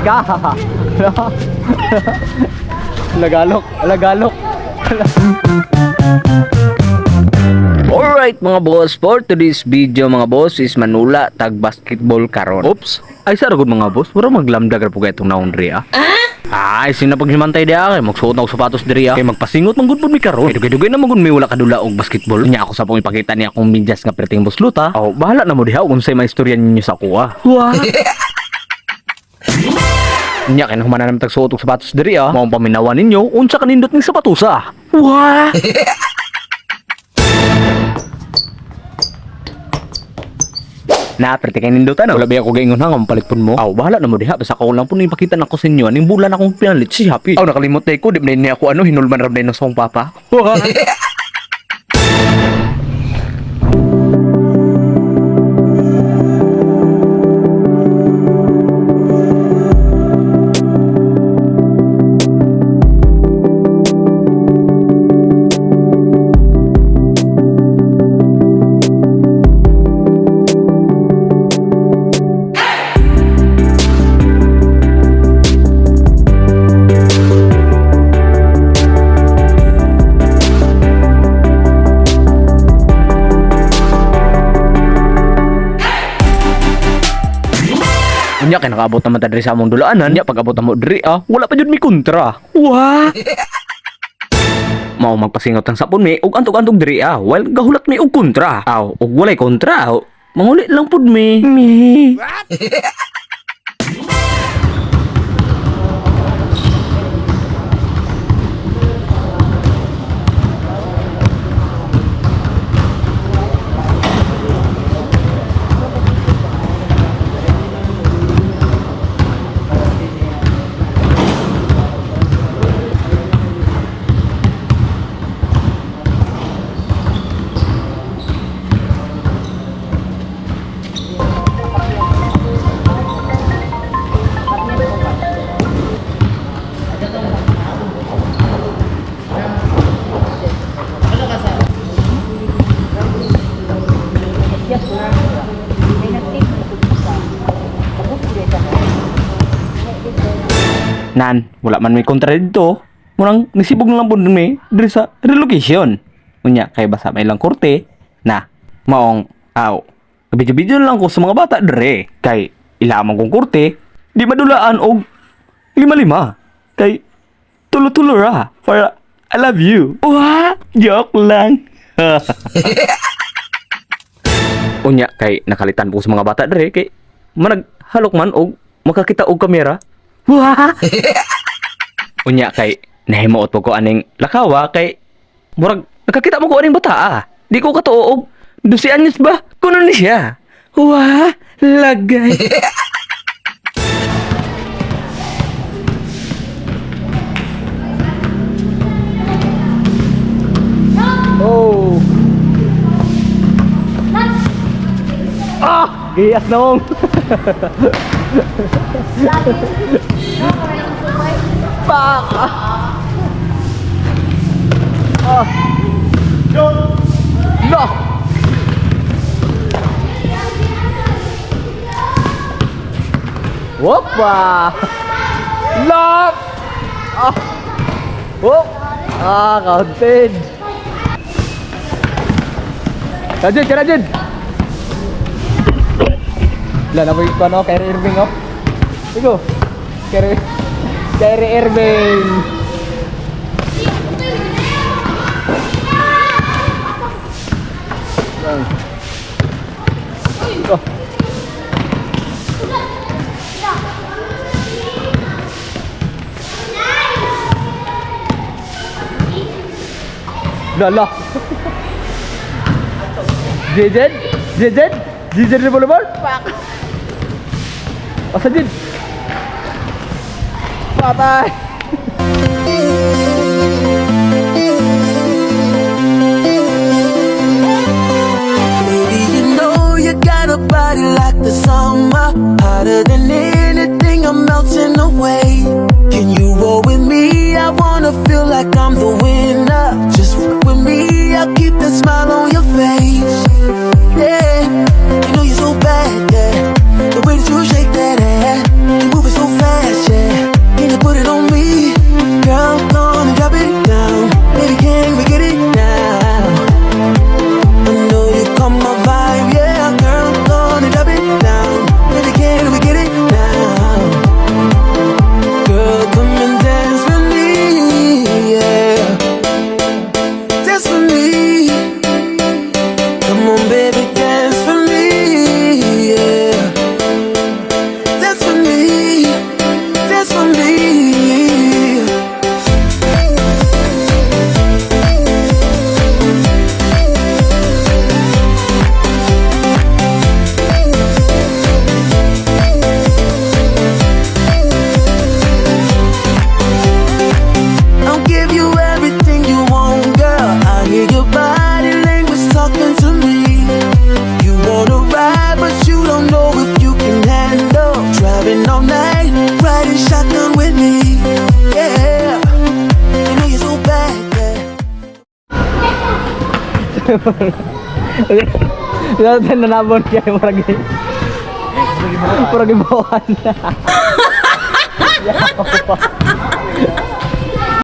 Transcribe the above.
Ka. Lagalok, lagalok. Alright mga boss, for today's video mga boss is manula tag basketball karon. Oops. Ay saragod mga boss, puro maglamdag ra po kay itong naundri ah. Ay, sinapagsimantay di kay magsuot na og sapatos diri Kay magpasingot man gud mi karon. Dugay-dugay na magud may wala kadula og basketball. Nya ako sa pong ipakita niya akong medyas nga perting busluta. Oh, bahala na mo diha kung say maistorya ninyo sa kuha. Wa. Nya kay nahumanan naman tagsuot og sapatos diri ah. Mao paminawan ninyo unsa kanindot ning sapatos ah. Wa. Na, pwede kayo nindot ano? Wala ba ako gaingon hanggang palikpon mo? Aw, bahala na mo diha. Basta ako lang po nang ipakita na ko sa inyo. Aning bulan akong pinalit si Happy. Aw, nakalimot na ko. Di ba niya ako hinulman ram na ng song papa? Nya kay nakaabot naman ta diri sa among dulaanan. Nya pag-abot mo diri ah, wala pa jud mi kontra. Wa. Mao magpasingot ang sapon mi ug antog-antog diri ah. While gahulat mi og kontra. Aw, ug walay kontra. Manguli lang pud mi. Nan, wala man may kontra dito. Murang nisibog na lang po mi diri sa relocation. Unya kay basa may lang korte na maong aw. Video lang ko sa mga bata dere kay ilamang kong korte di madulaan og lima-lima kay tulo-tulo ra para I love you. Wah, joke lang. Unya kay nakalitan po sa mga bata dere kay managhalok man og makakita og kamera. Wah! Unya kay nahimuot po ko aning lakawa kay murag nakakita mo ko aning bata ah. Di ko katuo og 12 anyos ba? Kuno ni siya. Wah! Lagay. Oh. Ah! Gayas na mong. Pak! Ah! No! Whopa! Lock! Ah! Whoop! Ah, counted! Rajin, Rajin! Wala na mo yung ano, Kyrie Irving up. Iko, Kyrie Irving. Iko. Lala. Jejen revolver. Pak. Asa din? Patay. Baby, you know you got a body like the summer, hotter than anything. I'm melting away. Can you roll with me? I wanna feel like I'm the winner. Just work with me. I'll keep that smile on your face. Yeah, you know you're so bad. Yeah, the way that you shake that ass, you moving so fast. Lahat na nabon kaya maragi. Maragi bawan.